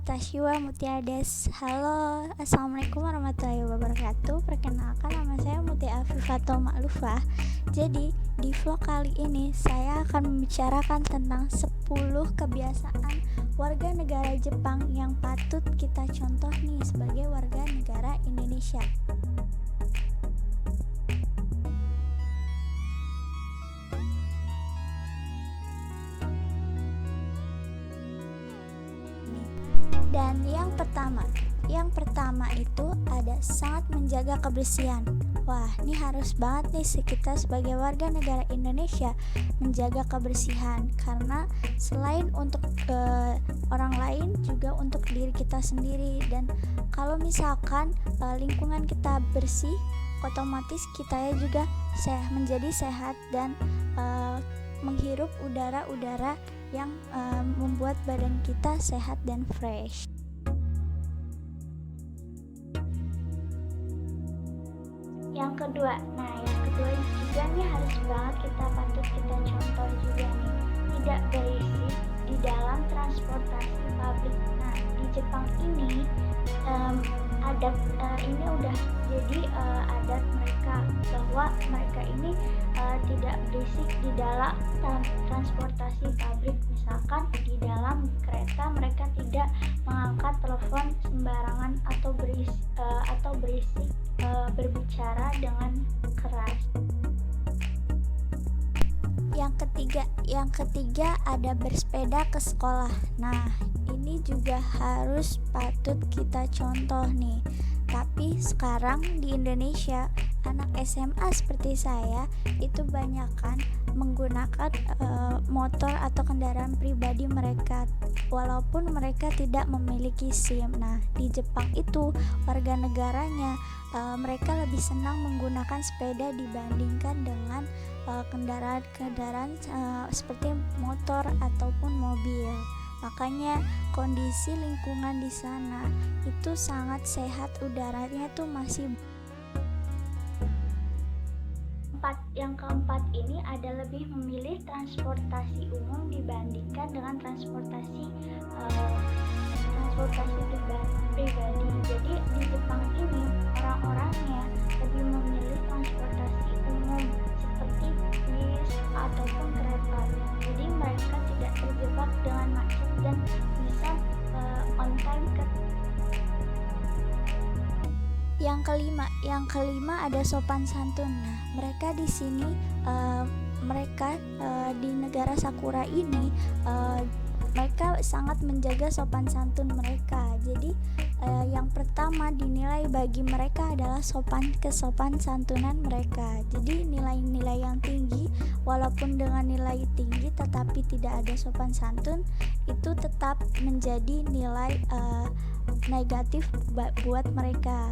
Tashiwa Mutia Des. Halo, assalamualaikum warahmatullahi wabarakatuh. Perkenalkan, nama saya Mutia Afifato Ma'lufah. Jadi di vlog kali ini saya akan membicarakan tentang 10 kebiasaan warga negara Jepang yang patut kita contoh nih sebagai warga negara Indonesia. Dan yang pertama itu ada sangat menjaga kebersihan. Wah, ini harus banget nih kita sebagai warga negara Indonesia menjaga kebersihan, karena selain untuk orang lain juga untuk diri kita sendiri. Dan kalau misalkan lingkungan kita bersih, otomatis kita juga menjadi sehat dan menghirup udara-udara yang membuat badan kita sehat dan fresh. Yang kedua juga nih harus banget patut kita contoh juga nih, tidak berisik di dalam transportasi publik. Nah, di Jepang ini adat ini udah jadi adat mereka, bahwa mereka ini tidak berisik di dalam transportasi publik. Misalkan di dalam kereta mereka tidak mengangkat telepon sembarangan atau berisik berbicara dengan keras. Yang ketiga ada bersepeda ke sekolah. Nah, ini juga harus patut kita contoh nih. Tapi sekarang di Indonesia anak SMA seperti saya itu banyakkan menggunakan motor atau kendaraan pribadi mereka, walaupun mereka tidak memiliki SIM. Nah, di Jepang itu warga negaranya mereka lebih senang menggunakan sepeda dibandingkan dengan kendaraan-kendaraan seperti motor ataupun mobil. Makanya kondisi lingkungan di sana itu sangat sehat, udaranya tuh masih. Yang keempat ini ada lebih memilih transportasi umum dibandingkan dengan transportasi pribadi. Jadi di Jepang ini orang-orangnya lebih memilih transportasi umum seperti bis ataupun kereta. Jadi mereka tidak terjebak dengan macet dan bisa on time ke. Yang kelima ada sopan santun. Nah, mereka di sini di negara Sakura ini mereka sangat menjaga sopan santun mereka. Jadi yang pertama dinilai bagi mereka adalah kesopan santunan mereka. Jadi nilai-nilai yang tinggi, walaupun dengan nilai tinggi tetapi tidak ada sopan santun, itu tetap menjadi nilai negatif buat mereka.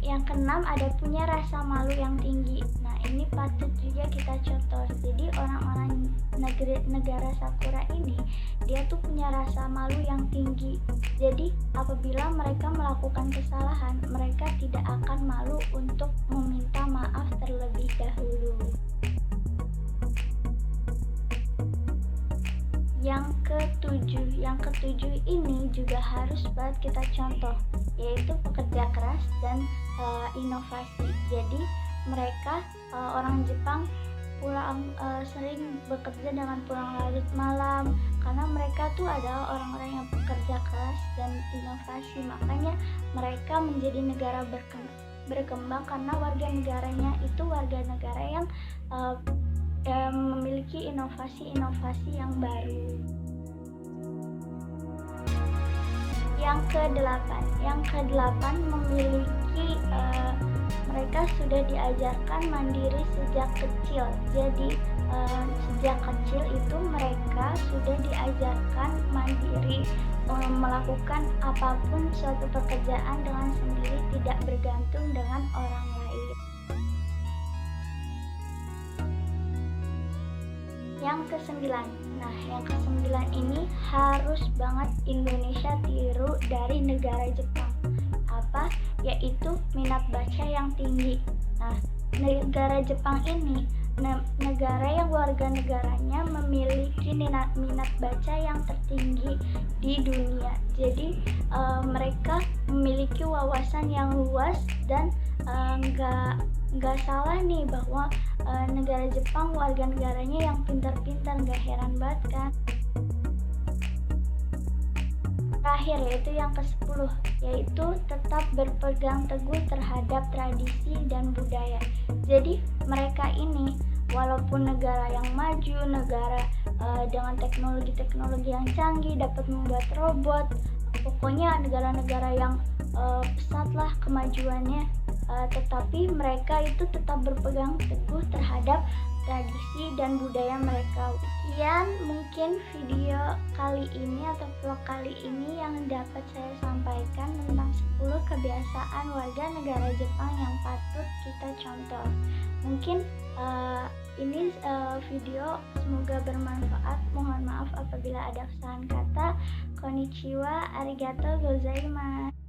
Yang keenam ada punya rasa malu yang tinggi. Nah, ini patut juga kita contoh. Jadi orang-orang negara Sakura ini dia tuh punya rasa malu yang tinggi. Jadi apabila mereka melakukan kesalahan, mereka tidak akan malu untuk meminta maaf terlebih dahulu. Yang ketujuh ini juga harus banget kita contoh, yaitu pekerja keras dan inovasi. Jadi mereka orang Jepang sering bekerja dengan pulang larut malam, karena mereka tuh adalah orang-orang yang bekerja keras dan inovasi. Makanya mereka menjadi negara berkembang karena warga negaranya itu warga negara yang memiliki inovasi-inovasi yang baru. Yang kedelapan memiliki mereka sudah diajarkan mandiri sejak kecil. Jadi sejak kecil itu mereka sudah diajarkan mandiri, melakukan apapun suatu pekerjaan dengan sendiri, tidak bergantung dengan orang lain. Yang kesembilan ini harus banget Indonesia tiru dari negara Jepang. Yaitu minat baca yang tinggi. Nah, negara Jepang ini negara yang warga negaranya memiliki minat baca yang tertinggi di dunia. Jadi mereka memiliki wawasan yang luas dan nggak salah nih bahwa negara Jepang warga negaranya yang pintar-pintar, nggak heran banget kan. Terakhir yaitu yang ke-10, yaitu tetap berpegang teguh terhadap tradisi dan budaya. Jadi mereka ini walaupun negara yang maju, negara dengan teknologi-teknologi yang canggih, dapat membuat robot, pokoknya negara-negara yang pesat lah kemajuannya, tetapi mereka itu tetap berpegang teguh terhadap tradisi dan budaya mereka. Sekian mungkin video kali ini atau vlog kali ini yang dapat saya sampaikan tentang 10 kebiasaan warga negara Jepang yang patut kita contoh. Mungkin ini video semoga bermanfaat. Mohon maaf apabila ada kesalahan kata. Konnichiwa, arigatou gozaimasu.